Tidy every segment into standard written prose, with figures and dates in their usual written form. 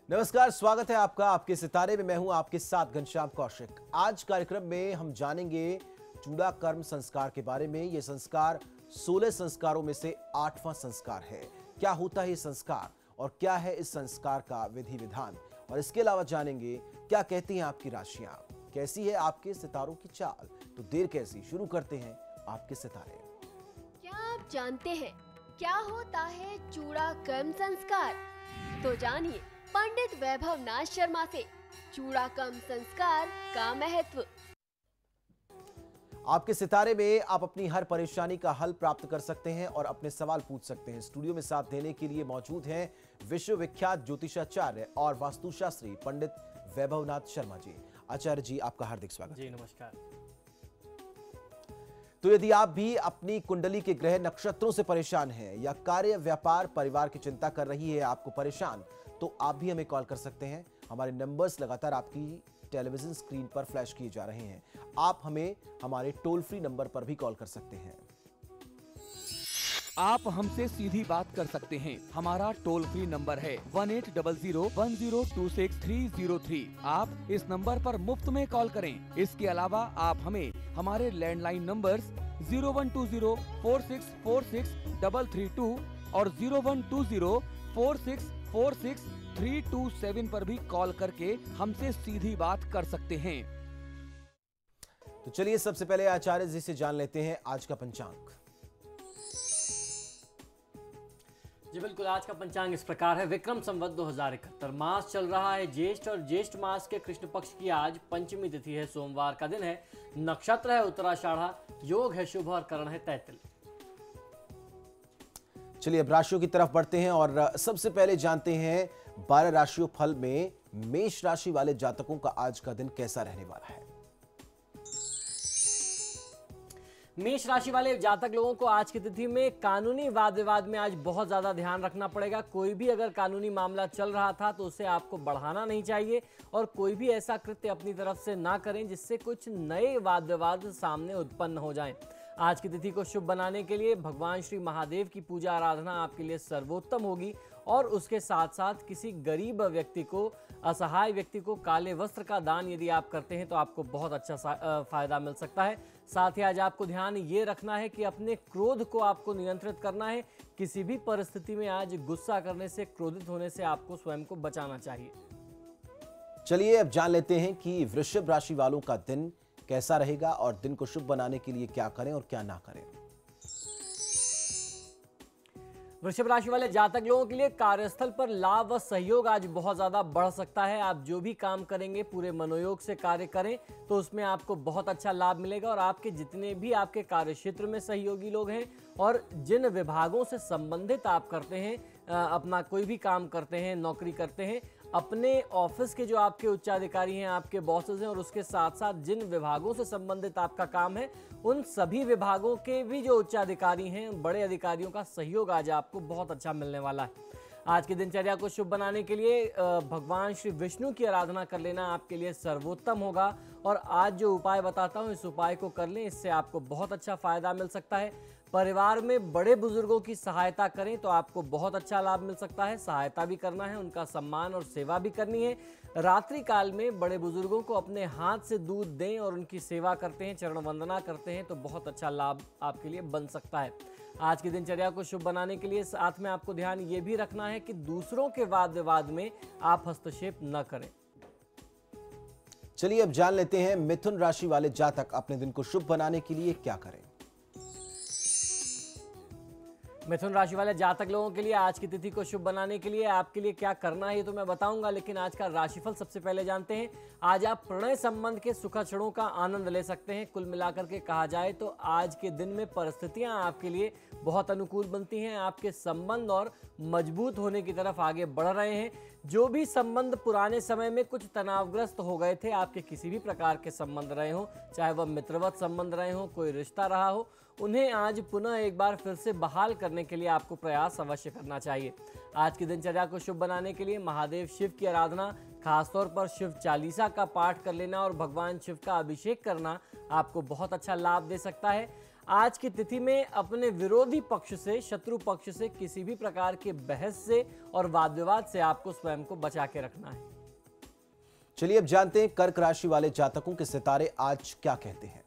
नमस्कार, स्वागत है आपका आपके सितारे में। मैं हूं आपके साथ घनश्याम कौशिक। आज कार्यक्रम में हम जानेंगे चूड़ा कर्म संस्कार के बारे में। यह संस्कार 16 संस्कारों में से 8वां संस्कार है। क्या होता है ये संस्कार और क्या है इस संस्कार का विधि विधान, और इसके अलावा जानेंगे क्या कहती हैं आपकी राशियां, कैसी है आपके सितारों की चाल। तो देर कैसी, शुरू करते हैं आपके सितारे। क्या आप जानते हैं क्या होता है चूड़ा कर्म संस्कार? तो जानिए पंडित वैभव नाथ शर्मा से चूड़ा कर्म संस्कार का महत्व। आपके सितारे में आप अपनी हर परेशानी का हल प्राप्त कर सकते हैं और अपने सवाल पूछ सकते हैं। स्टूडियो में साथ देने के लिए मौजूद हैं विश्वविख्यात ज्योतिषाचार्य और वास्तुशास्त्री पंडित वैभव नाथ शर्मा जी। आचार्य जी, आपका हार्दिक स्वागत जी। नमस्कार। तो यदि आप भी अपनी कुंडली के ग्रह नक्षत्रों से परेशान हैं या कार्य, व्यापार, परिवार की चिंता कर रही है आपको परेशान, तो आप भी हमें कॉल कर सकते हैं। हमारे नंबर्स लगातार आपकी टेलीविजन स्क्रीन पर फ्लैश किए जा रहे हैं। आप हमें हमारे टोल फ्री नंबर पर भी कॉल कर सकते हैं। आप हमसे सीधी बात कर सकते हैं। हमारा टोल फ्री नंबर है 18001026 आप इस नंबर पर मुफ्त में कॉल करें। इसके अलावा आप हमें हमारे लैंडलाइन नंबर्स 0120464632 और 0120464632 पर भी कॉल करके हमसे सीधी बात कर सकते हैं। तो चलिए सबसे पहले आचार्य जी से जान लेते हैं आज का पंचांग। जी बिल्कुल, आज का पंचांग इस प्रकार है। विक्रम संवत 2071 मास चल रहा है ज्येष्ठ, और ज्येष्ठ मास के कृष्ण पक्ष की आज पंचमी तिथि है। सोमवार का दिन है। नक्षत्र है उत्तराषाढ़ा, योग है शुभ और करण है तैतिल। चलिए अब राशियों की तरफ बढ़ते हैं और सबसे पहले जानते हैं 12 राशियों फल में मेष राशि वाले जातकों का आज का दिन कैसा रहने वाला है। मेष राशि वाले जातक लोगों को आज की तिथि में कानूनी वाद विवाद में आज बहुत ज्यादा ध्यान रखना पड़ेगा। कोई भी अगर कानूनी मामला चल रहा था तो उसे आपको बढ़ाना नहीं चाहिए, और कोई भी ऐसा कृत्य अपनी तरफ से ना करें जिससे कुछ नए वाद विवाद सामने उत्पन्न हो जाएं। आज की तिथि को शुभ बनाने के लिए भगवान श्री महादेव की पूजा आराधना आपके लिए सर्वोत्तम होगी, और उसके साथ साथ किसी गरीब व्यक्ति को, असहाय व्यक्ति को काले वस्त्र का दान यदि आप करते हैं तो आपको बहुत अच्छा फायदा मिल सकता है। साथ ही आज आपको ध्यान ये रखना है कि अपने क्रोध को आपको नियंत्रित करना है। किसी भी परिस्थिति में आज गुस्सा करने से, क्रोधित होने से आपको स्वयं को बचाना चाहिए। चलिए अब जान लेते हैं कि वृषभ राशि वालों का दिन कैसा रहेगा और दिन को शुभ बनाने के लिए क्या करें और क्या ना करें। वृषभ राशि वाले जातक लोगों के लिए कार्यस्थल पर लाभ व सहयोग आज बहुत ज्यादा बढ़ सकता है। आप जो भी काम करेंगे पूरे मनोयोग से कार्य करें तो उसमें आपको बहुत अच्छा लाभ मिलेगा, और आपके जितने भी आपके कार्य क्षेत्र में सहयोगी लोग हैं और जिन विभागों से संबंधित आप करते हैं, अपना कोई भी काम करते हैं, नौकरी करते हैं, अपने ऑफिस के जो आपके उच्चाधिकारी हैं, आपके बॉसेस हैं, और उसके साथ साथ जिन विभागों से संबंधित आपका काम है उन सभी विभागों के भी जो उच्चाधिकारी हैं, बड़े अधिकारियों का सहयोग आज आपको बहुत अच्छा मिलने वाला है। आज की दिनचर्या को शुभ बनाने के लिए भगवान श्री विष्णु की आराधना कर लेना आपके लिए सर्वोत्तम होगा, और आज जो उपाय बताता हूँ इस उपाय को कर लें, इससे आपको बहुत अच्छा फायदा मिल सकता है। परिवार में बड़े बुजुर्गों की सहायता करें तो आपको बहुत अच्छा लाभ मिल सकता है। सहायता भी करना है, उनका सम्मान और सेवा भी करनी है। रात्रि काल में बड़े बुजुर्गों को अपने हाथ से दूध दें और उनकी सेवा करते हैं, चरण वंदना करते हैं तो बहुत अच्छा लाभ आपके लिए बन सकता है। आज की दिनचर्या को शुभ बनाने के लिए साथ में आपको ध्यान ये भी रखना है कि दूसरों के वाद विवाद में आप हस्तक्षेप न करें। चलिए अब जान लेते हैं मिथुन राशि वाले जातक अपने दिन को शुभ बनाने के लिए क्या करें। मिथुन राशि वाले जातक लोगों के लिए आज की तिथि को शुभ बनाने के लिए आपके लिए क्या करना है ये तो मैं बताऊंगा, लेकिन आज का राशिफल सबसे पहले जानते हैं। आज आप प्रणय संबंध के सुखद क्षणों का आनंद ले सकते हैं। कुल मिलाकर के कहा जाए तो आज के दिन में परिस्थितियां आपके लिए बहुत अनुकूल बनती हैं। आपके संबंध और मजबूत होने की तरफ आगे बढ़ रहे हैं। जो भी संबंध पुराने समय में कुछ तनावग्रस्त हो गए थे, आपके किसी भी प्रकार के संबंध रहे हो, चाहे वह मित्रवत संबंध रहे हो, कोई रिश्ता रहा हो, उन्हें आज पुनः एक बार फिर से बहाल करने के लिए आपको प्रयास अवश्य करना चाहिए। आज की दिनचर्या को शुभ बनाने के लिए महादेव शिव की आराधना, खासतौर पर शिव चालीसा का पाठ कर लेना और भगवान शिव का अभिषेक करना आपको बहुत अच्छा लाभ दे सकता है। आज की तिथि में अपने विरोधी पक्ष से, शत्रु पक्ष से किसी भी प्रकार के बहस से और वाद विवाद से आपको स्वयं को बचा के रखना है। चलिए अब जानते हैं कर्क राशि वाले जातकों के सितारे आज क्या कहते हैं।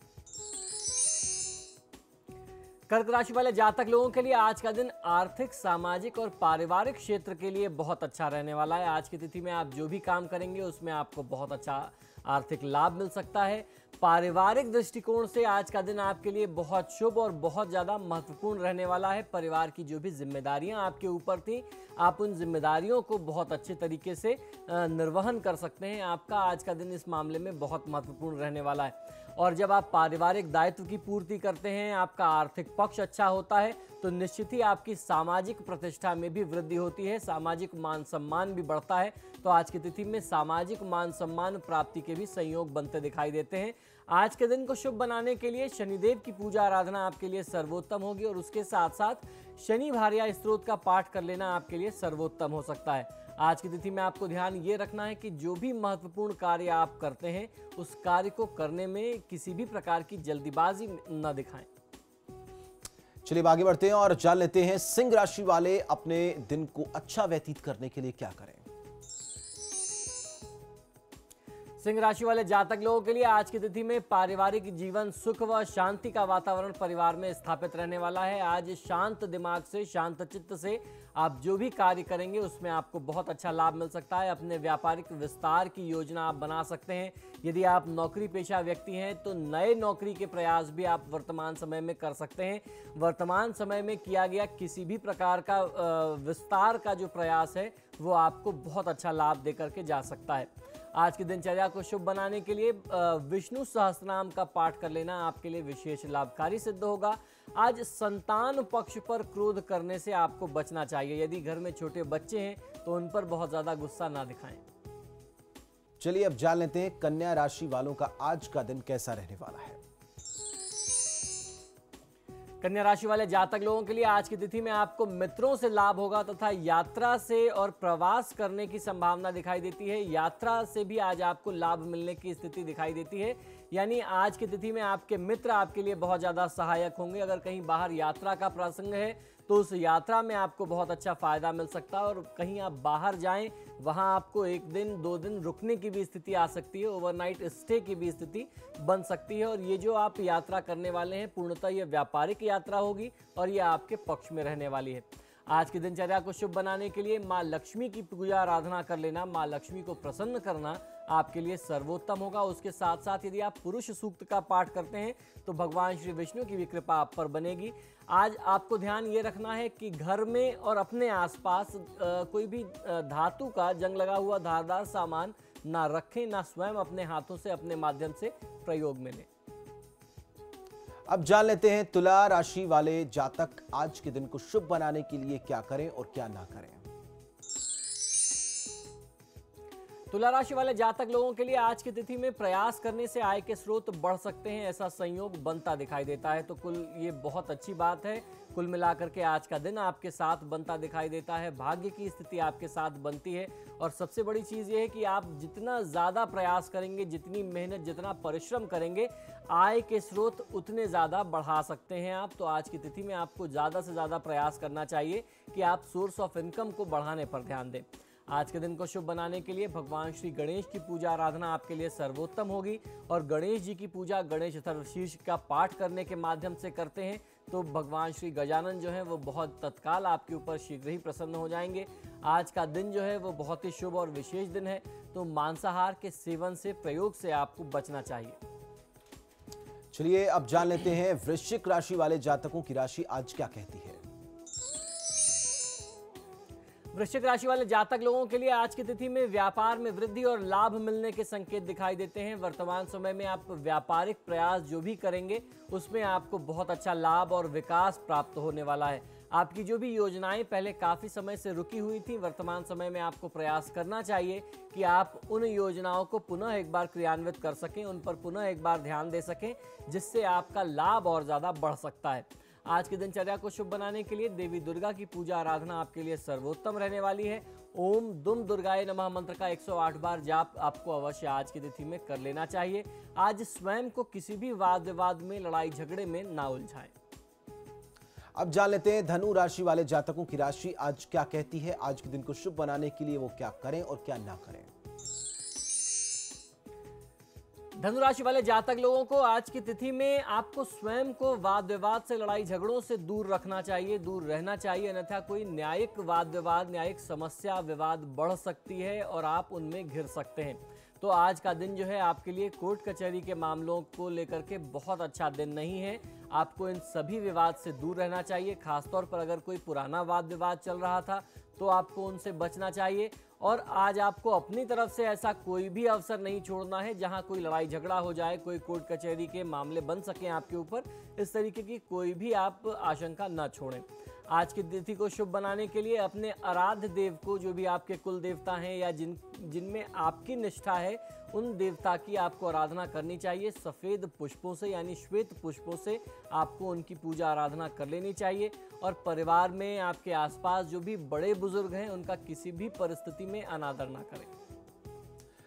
कर्क राशि वाले जातक लोगों के लिए आज का दिन आर्थिक, सामाजिक और पारिवारिक क्षेत्र के लिए बहुत अच्छा रहने वाला है। आज की तिथि में आप जो भी काम करेंगे उसमें आपको बहुत अच्छा आर्थिक लाभ मिल सकता है। पारिवारिक दृष्टिकोण से आज का दिन आपके लिए बहुत शुभ और बहुत ज़्यादा महत्वपूर्ण रहने वाला है। परिवार की जो भी जिम्मेदारियां आपके ऊपर थी, आप उन जिम्मेदारियों को बहुत अच्छे तरीके से निर्वहन कर सकते हैं। आपका आज का दिन इस मामले में बहुत महत्वपूर्ण रहने वाला है। और जब आप पारिवारिक दायित्व की पूर्ति करते हैं, आपका आर्थिक पक्ष अच्छा होता है, तो निश्चित ही आपकी सामाजिक प्रतिष्ठा में भी वृद्धि होती है, सामाजिक मान सम्मान भी बढ़ता है। तो आज की तिथि में सामाजिक मान सम्मान प्राप्ति के भी संयोग बनते दिखाई देते हैं। आज के दिन को शुभ बनाने के लिए शनिदेव की पूजा आराधना आपके लिए सर्वोत्तम होगी और उसके साथ साथ शनि भार्या स्तोत्र का पाठ कर लेना आपके लिए सर्वोत्तम हो सकता है। आज की तिथि में आपको ध्यान ये रखना है कि जो भी महत्वपूर्ण कार्य आप करते हैं उस कार्य को करने में किसी भी प्रकार की जल्दीबाजी न दिखाएं। चलिए आगे बढ़ते हैं और जान लेते हैं सिंह राशि वाले अपने दिन को अच्छा व्यतीत करने के लिए क्या करें। सिंह राशि वाले जातक लोगों के लिए आज की तिथि में पारिवारिक जीवन सुख व शांति का वातावरण परिवार में स्थापित रहने वाला है। आज शांत दिमाग से, शांत चित्त से आप जो भी कार्य करेंगे उसमें आपको बहुत अच्छा लाभ मिल सकता है। अपने व्यापारिक विस्तार की योजना आप बना सकते हैं। यदि आप नौकरी पेशा व्यक्ति हैं तो नए नौकरी के प्रयास भी आप वर्तमान समय में कर सकते हैं। वर्तमान समय में किया गया किसी भी प्रकार का विस्तार का जो प्रयास है वो आपको बहुत अच्छा लाभ देकर के जा सकता है। आज की दिनचर्या को शुभ बनाने के लिए विष्णु सहस्त्रनाम का पाठ कर लेना आपके लिए विशेष लाभकारी सिद्ध होगा। आज संतान पक्ष पर क्रोध करने से आपको बचना चाहिए। यदि घर में छोटे बच्चे हैं तो उन पर बहुत ज्यादा गुस्सा ना दिखाएं। चलिए अब जान लेते हैं कन्या राशि वालों का आज का दिन कैसा रहने वाला है। कन्या राशि वाले जातक लोगों के लिए आज की तिथि में आपको मित्रों से लाभ होगा तथा यात्रा से और प्रवास करने की संभावना दिखाई देती है। यात्रा से भी आज आपको लाभ मिलने की स्थिति दिखाई देती है। यानी आज की तिथि में आपके मित्र आपके लिए बहुत ज़्यादा सहायक होंगे। अगर कहीं बाहर यात्रा का प्रसंग है तो उस यात्रा में आपको बहुत अच्छा फायदा मिल सकता है। और कहीं आप बाहर जाएं, वहां आपको 1 दिन 2 दिन रुकने की भी स्थिति आ सकती है, ओवरनाइट स्टे की भी स्थिति बन सकती है। और ये जो आप यात्रा करने वाले हैं पूर्णतः ये व्यापारिक यात्रा होगी और ये आपके पक्ष में रहने वाली है। आज की दिनचर्या को शुभ बनाने के लिए माँ लक्ष्मी की पूजा आराधना कर लेना, माँ लक्ष्मी को प्रसन्न करना आपके लिए सर्वोत्तम होगा। उसके साथ साथ यदि आप पुरुष सूक्त का पाठ करते हैं तो भगवान श्री विष्णु की भी कृपा आप पर बनेगी। आज आपको ध्यान ये रखना है कि घर में और अपने आसपास कोई भी धातु का जंग लगा हुआ धारदार सामान ना रखें, ना स्वयं अपने हाथों से अपने माध्यम से प्रयोग में लें। अब जान लेते हैं तुला राशि वाले जातक आज के दिन को शुभ बनाने के लिए क्या करें और क्या ना करें। तुला राशि वाले जातक लोगों के लिए आज की तिथि में प्रयास करने से आय के स्रोत बढ़ सकते हैं, ऐसा संयोग बनता दिखाई देता है। तो कुल ये बहुत अच्छी बात है। कुल मिलाकर के आज का दिन आपके साथ बनता दिखाई देता है। भाग्य की स्थिति आपके साथ बनती है। और सबसे बड़ी चीज़ ये है कि आप जितना ज़्यादा प्रयास करेंगे, जितनी मेहनत, जितना परिश्रम करेंगे, आय के स्रोत उतने ज़्यादा बढ़ा सकते हैं आप। तो आज की तिथि में आपको ज़्यादा से ज़्यादा प्रयास करना चाहिए कि आप सोर्स ऑफ इनकम को बढ़ाने पर ध्यान दें। आज के दिन को शुभ बनाने के लिए भगवान श्री गणेश की पूजा आराधना आपके लिए सर्वोत्तम होगी। और गणेश जी की पूजा गणेश अथर्वशीर्ष का पाठ करने के माध्यम से करते हैं तो भगवान श्री गजानन जो है वो बहुत तत्काल आपके ऊपर शीघ्र ही प्रसन्न हो जाएंगे। आज का दिन जो है वो बहुत ही शुभ और विशेष दिन है। तो मांसाहार के सेवन से, प्रयोग से आपको बचना चाहिए। चलिए अब जान लेते हैं वृश्चिक राशि वाले जातकों की राशि आज क्या कहती है। वृश्चिक राशि वाले जातक लोगों के लिए आज की तिथि में व्यापार में वृद्धि और लाभ मिलने के संकेत दिखाई देते हैं। वर्तमान समय में आप व्यापारिक प्रयास जो भी करेंगे उसमें आपको बहुत अच्छा लाभ और विकास प्राप्त होने वाला है। आपकी जो भी योजनाएं पहले काफ़ी समय से रुकी हुई थी, वर्तमान समय में आपको प्रयास करना चाहिए कि आप उन योजनाओं को पुनः एक बार क्रियान्वित कर सकें, उन पर पुनः एक बार ध्यान दे सकें, जिससे आपका लाभ और ज़्यादा बढ़ सकता है। आज की दिनचर्या को शुभ बनाने के लिए देवी दुर्गा की पूजा आराधना आपके लिए सर्वोत्तम रहने वाली है। ओम दुम दुर्गाय नमः मंत्र का 108 बार जाप आपको अवश्य आज की तिथि में कर लेना चाहिए। आज स्वयं को किसी भी वाद विवाद में, लड़ाई झगड़े में ना उलझाएं। अब जान लेते हैं धनु राशि वाले जातकों की राशि आज क्या कहती है। आज के दिन को शुभ बनाने के लिए वो क्या करें और क्या ना करें। धनु राशि वाले जातक लोगों को आज की तिथि में आपको स्वयं को वाद विवाद से, लड़ाई झगड़ों से दूर रखना चाहिए, दूर रहना चाहिए, अन्यथा कोई न्यायिक वाद विवाद, न्यायिक समस्या, विवाद बढ़ सकती है और आप उनमें घिर सकते हैं। तो आज का दिन जो है आपके लिए कोर्ट कचहरी के मामलों को लेकर के बहुत अच्छा दिन नहीं है। आपको इन सभी विवाद से दूर रहना चाहिए। खासतौर पर अगर कोई पुराना वाद विवाद चल रहा था तो आपको उनसे बचना चाहिए। और आज आपको अपनी तरफ से ऐसा कोई भी अवसर नहीं छोड़ना है जहां कोई लड़ाई झगड़ा हो जाए, कोई कोर्ट कचहरी के मामले बन सके आपके ऊपर। इस तरीके की कोई भी आप आशंका न छोड़ें। आज की तिथि को शुभ बनाने के लिए अपने आराध्य देव को, जो भी आपके कुल देवता हैं या जिनमें आपकी निष्ठा है, उन देवता की आपको आराधना करनी चाहिए। सफ़ेद पुष्पों से यानी श्वेत पुष्पों से आपको उनकी पूजा आराधना कर लेनी चाहिए। और परिवार में आपके आसपास जो भी बड़े बुजुर्ग हैं उनका किसी भी परिस्थिति में अनादर ना करें।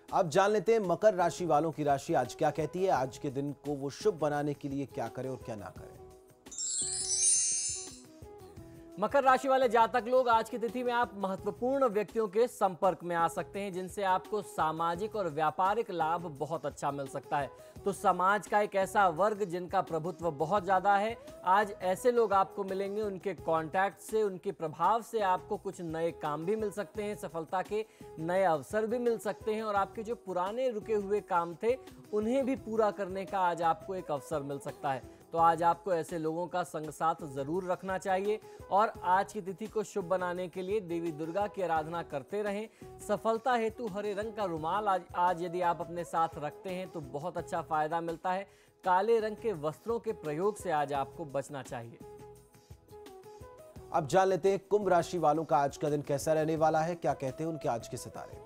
अब जान लेते हैं मकर राशि वालों की राशि आज क्या कहती है। आज के दिन को वो शुभ बनाने के लिए क्या करें और क्या ना करें। मकर राशि वाले जातक लोग, आज की तिथि में आप महत्वपूर्ण व्यक्तियों के संपर्क में आ सकते हैं जिनसे आपको सामाजिक और व्यापारिक लाभ बहुत अच्छा मिल सकता है। तो समाज का एक ऐसा वर्ग जिनका प्रभुत्व बहुत ज़्यादा है, आज ऐसे लोग आपको मिलेंगे। उनके कांटेक्ट से, उनके प्रभाव से आपको कुछ नए काम भी मिल सकते हैं, सफलता के नए अवसर भी मिल सकते हैं और आपके जो पुराने रुके हुए काम थे उन्हें भी पूरा करने का आज आपको एक अवसर मिल सकता है। तो आज आपको ऐसे लोगों का संग साथ जरूर रखना चाहिए। और आज की तिथि को शुभ बनाने के लिए देवी दुर्गा की आराधना करते रहें। सफलता हेतु हरे रंग का रुमाल आज यदि आप अपने साथ रखते हैं तो बहुत अच्छा फायदा मिलता है। काले रंग के वस्त्रों के प्रयोग से आज आपको बचना चाहिए। अब जान लेते हैं कुंभ राशि वालों का आज का दिन कैसा रहने वाला है। क्या कहते हैं उनके आज के सितारे।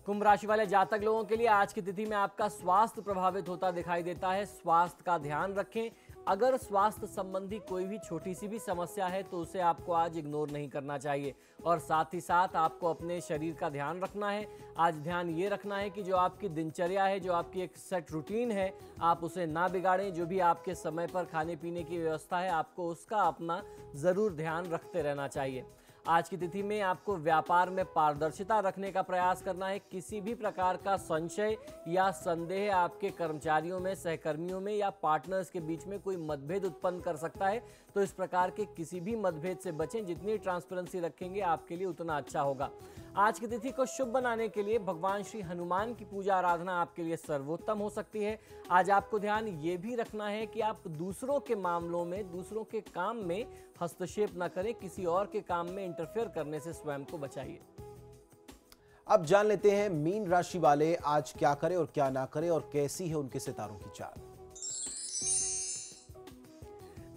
कुंभ राशि वाले जातक लोगों के लिए आज की तिथि में आपका स्वास्थ्य प्रभावित होता दिखाई देता है। स्वास्थ्य का ध्यान रखें। अगर स्वास्थ्य संबंधी कोई भी छोटी सी भी समस्या है तो उसे आपको आज इग्नोर नहीं करना चाहिए। और साथ ही साथ आपको अपने शरीर का ध्यान रखना है। आज ध्यान ये रखना है कि जो आपकी दिनचर्या है, जो आपकी एक सेट रूटीन है, आप उसे ना बिगाड़ें। जो भी आपके समय पर खाने पीने की व्यवस्था है, आपको उसका अपना ज़रूर ध्यान रखते रहना चाहिए। आज की तिथि में आपको व्यापार में पारदर्शिता रखने का प्रयास करना है। किसी भी प्रकार का संशय या संदेह आपके कर्मचारियों में, सहकर्मियों में या पार्टनर्स के बीच में कोई मतभेद उत्पन्न कर सकता है। तो इस प्रकार के किसी भी मतभेद से बचें। जितनी ट्रांसपेरेंसी रखेंगे आपके लिए उतना अच्छा होगा। आज की तिथि को शुभ बनाने के लिए भगवान श्री हनुमान की पूजा आराधना आपके लिए सर्वोत्तम हो सकती है। आज आपको ध्यान ये भी रखना है कि आप दूसरों के मामलों में, दूसरों के काम में हस्तक्षेप न करें। किसी और के काम में इंटरफेयर करने से स्वयं को बचाइए। अब जान लेते हैं मीन राशि वाले आज क्या करें और क्या ना करें और कैसी है उनके सितारों की चाल।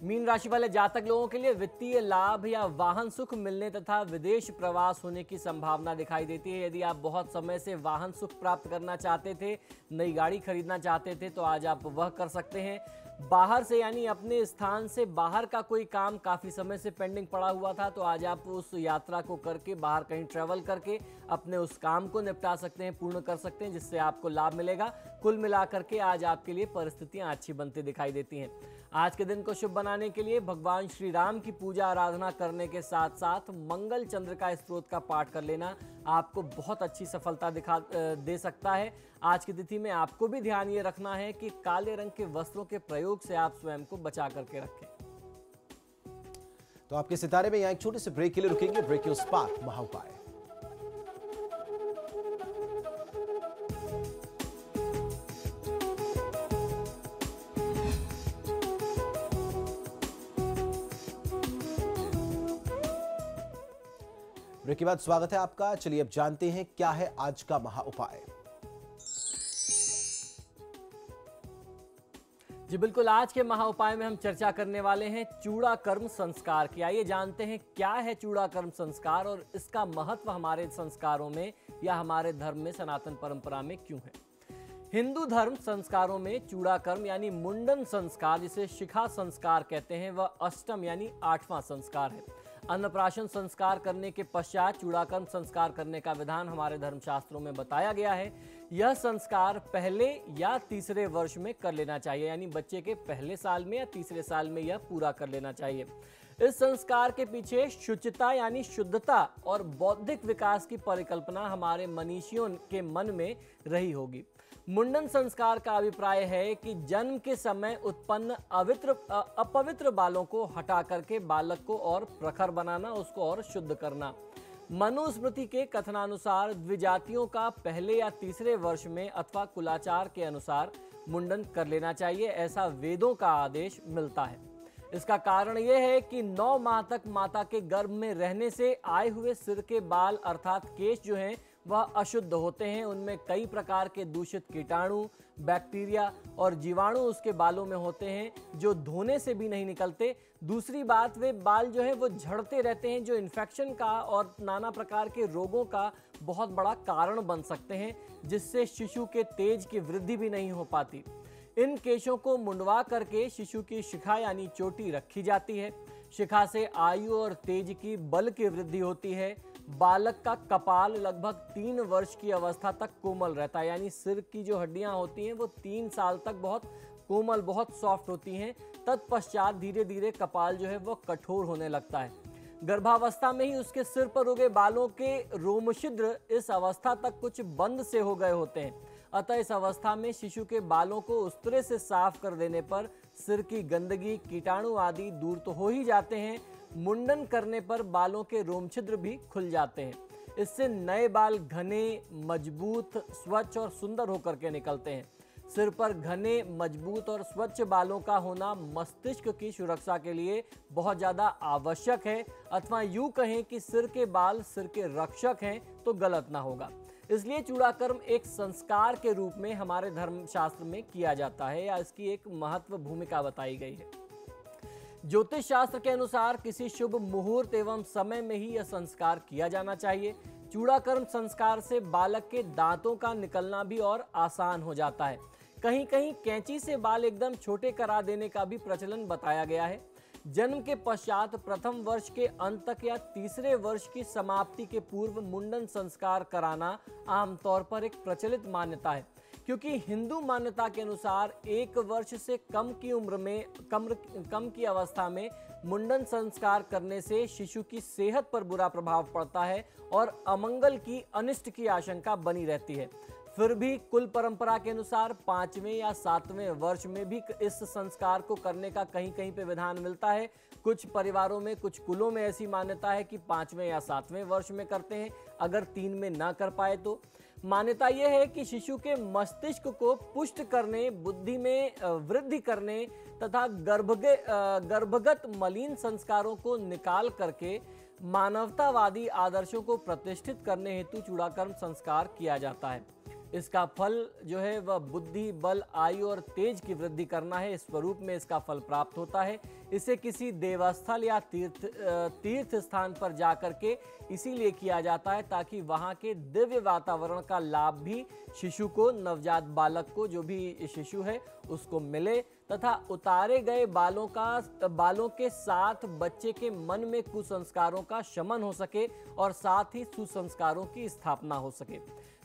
मीन राशि वाले जातक लोगों के लिए वित्तीय लाभ या वाहन सुख मिलने तथा विदेश प्रवास होने की संभावना दिखाई देती है। यदि आप बहुत समय से वाहन सुख प्राप्त करना चाहते थे, नई गाड़ी खरीदना चाहते थे, तो आज आप वह कर सकते हैं। बाहर से यानी अपने स्थान से बाहर का कोई काम काफ़ी समय से पेंडिंग पड़ा हुआ था, तो आज आप उस यात्रा को करके, बाहर कहीं ट्रैवल करके अपने उस काम को निपटा सकते हैं, पूर्ण कर सकते हैं, जिससे आपको लाभ मिलेगा। कुल मिलाकर के आज आपके लिए परिस्थितियां अच्छी बनती दिखाई देती हैं। आज के दिन को शुभ बनाने के लिए भगवान श्री राम की पूजा आराधना करने के साथ साथ मंगल चंद्रिका स्तोत्र का पाठ कर लेना आपको बहुत अच्छी सफलता दे सकता है। आज की तिथि में आपको भी ध्यान ये रखना है कि काले रंग के वस्त्रों के प्रयोग से आप स्वयं को बचा करके रखें। तो आपके सितारे में यहाँ एक छोटे से ब्रेक के लिए रुकेंगे। ब्रेक के उस पार महाउपाय। ब्रेक के बाद स्वागत है आपका। चलिए अब जानते हैं क्या है आज का महा उपाय। जी बिल्कुल, आज के महा उपाय में हम चर्चा करने वाले हैं चूड़ा कर्म संस्कार की। आइए जानते हैं क्या है चूड़ा कर्म संस्कार और इसका महत्व हमारे संस्कारों में या हमारे धर्म में, सनातन परंपरा में क्यों है। हिंदू धर्म संस्कारों में चूड़ाकर्म यानी मुंडन संस्कार, जिसे शिखा संस्कार कहते हैं, वह अष्टम यानी 8वां संस्कार है। अन्नप्राशन संस्कार करने के पश्चात चूड़ाकर्म संस्कार करने का विधान हमारे धर्मशास्त्रों में बताया गया है। यह संस्कार पहले या तीसरे वर्ष में कर लेना चाहिए, यानी बच्चे के पहले साल में या तीसरे साल में यह पूरा कर लेना चाहिए। इस संस्कार के पीछे शुचिता यानी शुद्धता और बौद्धिक विकास की परिकल्पना हमारे मनीषियों के मन में रही होगी। मुंडन संस्कार का अभिप्राय है कि जन्म के समय उत्पन्न अपवित्र बालों को हटा करके बालक को और प्रखर बनाना, उसको और शुद्ध करना। मनुस्मृति के कथनानुसार द्विजातियों का पहले या तीसरे वर्ष में अथवा कुलाचार के अनुसार मुंडन कर लेना चाहिए, ऐसा वेदों का आदेश मिलता है। इसका कारण यह है कि 9 माह तक माता के गर्भ में रहने से आए हुए सिर के बाल अर्थात केश जो हैं वह अशुद्ध होते हैं। उनमें कई प्रकार के दूषित कीटाणु, बैक्टीरिया और जीवाणु उसके बालों में होते हैं जो धोने से भी नहीं निकलते। दूसरी बात, वे बाल जो है वो झड़ते रहते हैं, जो इन्फेक्शन का और नाना प्रकार के रोगों का बहुत बड़ा कारण बन सकते हैं, जिससे शिशु के तेज की वृद्धि भी नहीं हो पाती। इन केशों को मुंडवा करके शिशु की शिखा यानी चोटी रखी जाती है। शिखा से आयु और तेज की बल की वृद्धि होती है। बालक का कपाल लगभग 3 वर्ष की अवस्था तक कोमल रहता है, यानी सिर की जो हड्डियां होती हैं वो 3 साल तक बहुत कोमल, बहुत सॉफ्ट होती हैं। तत्पश्चात धीरे धीरे कपाल जो है वो कठोर होने लगता है। गर्भावस्था में ही उसके सिर पर उगे बालों के रोमछिद्र इस अवस्था तक कुछ बंद से हो गए होते हैं। अतः इस अवस्था में शिशु के बालों को उस तरह से साफ कर देने पर सिर की गंदगी, कीटाणु आदि दूर तो हो ही जाते हैं। मुंडन करने पर बालों के रोमछिद्र भी खुल जाते हैं। इससे नए बाल घने, मजबूत, स्वच्छ और सुंदर होकर के निकलते हैं। सिर पर घने, मजबूत और स्वच्छ बालों का होना मस्तिष्क की सुरक्षा के लिए बहुत ज़्यादा आवश्यक है, अथवा यूँ कहें कि सिर के बाल सिर के रक्षक हैं तो गलत ना होगा। इसलिए चूड़ाकर्म एक संस्कार के रूप में हमारे धर्मशास्त्र में किया जाता है, या इसकी एक महत्व भूमिका बताई गई है। ज्योतिष शास्त्र के अनुसार किसी शुभ मुहूर्त एवं समय में ही यह संस्कार किया जाना चाहिए। चूड़ाकर्म संस्कार से बालक के दांतों का निकलना भी और आसान हो जाता है। कहीं कहीं कैंची से बाल एकदम छोटे करा देने का भी प्रचलन बताया गया है। जन्म के पश्चात प्रथम वर्ष के अंत तक या तीसरे वर्ष की समाप्ति के पूर्व मुंडन संस्कार कराना आमतौर पर एक प्रचलित मान्यता है, क्योंकि हिंदू मान्यता के अनुसार 1 वर्ष से कम की उम्र में कम की अवस्था में मुंडन संस्कार करने से शिशु की सेहत पर बुरा प्रभाव पड़ता है और अमंगल की, अनिष्ट की आशंका बनी रहती है। फिर भी कुल परंपरा के अनुसार 5वें या 7वें वर्ष में भी इस संस्कार को करने का कहीं कहीं पे विधान मिलता है। कुछ परिवारों में, कुछ कुलों में ऐसी मान्यता है कि 5वें या 7वें वर्ष में करते हैं, अगर 3 में ना कर पाए तो। मान्यता यह है कि शिशु के मस्तिष्क को पुष्ट करने, बुद्धि में वृद्धि करने तथा गर्भगत मलिन संस्कारों को निकाल करके मानवतावादी आदर्शों को प्रतिष्ठित करने हेतु चूड़ाकर्म संस्कार किया जाता है। इसका फल जो है वह बुद्धि, बल, आयु और तेज की वृद्धि करना है। इस स्वरूप में इसका फल प्राप्त होता है। इसे किसी देवस्थल या तीर्थ स्थान पर जाकर के इसीलिए किया जाता है ताकि वहाँ के दिव्य वातावरण का लाभ भी शिशु को, नवजात बालक को, जो भी शिशु है उसको मिले, तथा उतारे गए बालों के साथ बच्चे के मन में कुसंस्कारों का शमन हो सके और साथ ही सुसंस्कारों की स्थापना हो सके।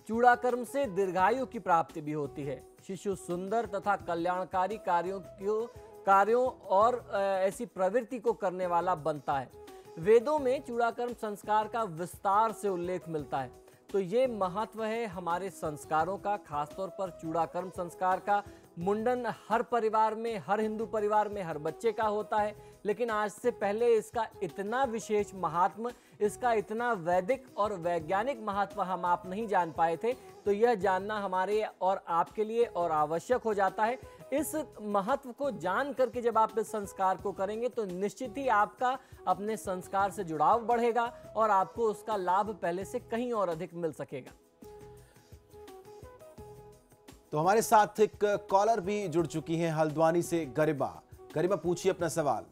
चूड़ाकर्म से दीर्घायु की प्राप्ति भी होती है। शिशु सुंदर तथा कल्याणकारी कार्यों और ऐसी प्रवृत्ति को करने वाला बनता है। वेदों में चूड़ाकर्म संस्कार का विस्तार से उल्लेख मिलता है। तो ये महत्व है हमारे संस्कारों का, खासतौर पर चूड़ाकर्म संस्कार का। मुंडन हर परिवार में, हर हिंदू परिवार में हर बच्चे का होता है, लेकिन आज से पहले इसका इतना विशेष महात्म, इसका इतना वैदिक और वैज्ञानिक महत्व हम आप नहीं जान पाए थे। तो यह जानना हमारे और आपके लिए और आवश्यक हो जाता है। इस महत्व को जान करके जब आप इस संस्कार को करेंगे तो निश्चित ही आपका अपने संस्कार से जुड़ाव बढ़ेगा और आपको उसका लाभ पहले से कहीं और अधिक मिल सकेगा। तो हमारे साथ एक कॉलर भी जुड़ चुकी हैं हल्द्वानी से, गरिमा। गरिमा, पूछिए अपना सवाल।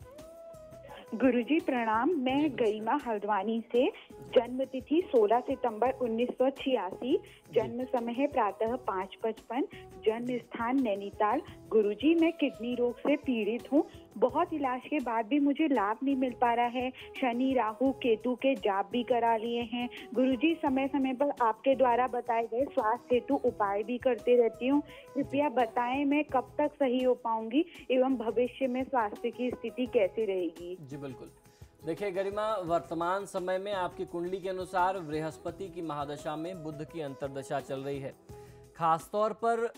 गुरुजी प्रणाम। मैं गरिमा हल्द्वानी से। जन्म तिथि 16 सितंबर 1986। जन्म समय है प्रातः 5:55। जन्म स्थान नैनीताल। गुरुजी मैं किडनी रोग से पीड़ित हूँ। बहुत इलाज के बाद भी मुझे लाभ नहीं मिल पा रहा है। शनि राहु केतु के जाप भी करा लिए हैं। गुरुजी समय समय पर आपके द्वारा बताए गए स्वास्थ्य हेतु उपाय भी करते रहती हूँ। कृपया बताएं मैं कब तक सही हो पाऊंगी एवं भविष्य में स्वास्थ्य की स्थिति कैसी रहेगी। जी बिल्कुल। देखिए गरिमा, वर्तमान समय में आपकी कुंडली के अनुसार बृहस्पति की महादशा में बुध की अंतर्दशा चल रही है। खासतौर पर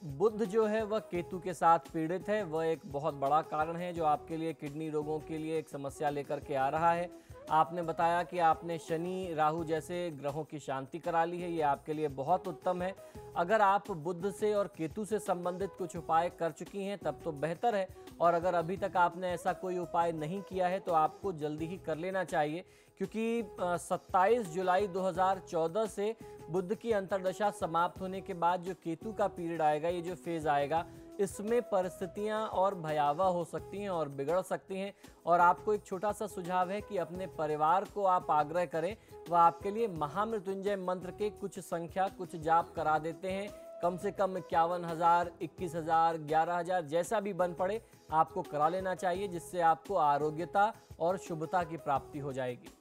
बुध जो है वह केतु के साथ पीड़ित है। वह एक बहुत बड़ा कारण है जो आपके लिए किडनी रोगों के लिए एक समस्या लेकर के आ रहा है। आपने बताया कि आपने शनि राहु जैसे ग्रहों की शांति करा ली है, ये आपके लिए बहुत उत्तम है। अगर आप बुध से और केतु से संबंधित कुछ उपाय कर चुकी हैं तब तो बेहतर है, और अगर अभी तक आपने ऐसा कोई उपाय नहीं किया है तो आपको जल्दी ही कर लेना चाहिए, क्योंकि 27 जुलाई 2014 से बुध की अंतर्दशा समाप्त होने के बाद जो केतु का पीरियड आएगा, ये जो फेज आएगा, इसमें परिस्थितियां और भयावह हो सकती हैं और बिगड़ सकती हैं। और आपको एक छोटा सा सुझाव है कि अपने परिवार को आप आग्रह करें, वह आपके लिए महामृत्युंजय मंत्र के कुछ संख्या कुछ जाप करा देते हैं। कम से कम 51,000, 21,000, 11,000 जैसा भी बन पड़े आपको करा लेना चाहिए, जिससे आपको आरोग्यता और शुभता की प्राप्ति हो जाएगी।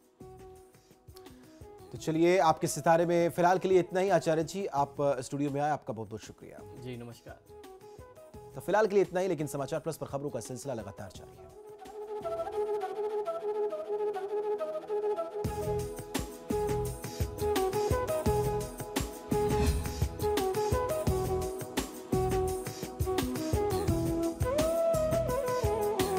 तो चलिए, आपके सितारे में फिलहाल के लिए इतना ही। आचार्य जी, आप स्टूडियो में आए, आपका बहुत बहुत शुक्रिया। जी नमस्कार। तो फिलहाल के लिए इतना ही, लेकिन समाचार प्लस पर खबरों का सिलसिला लगातार जारी है।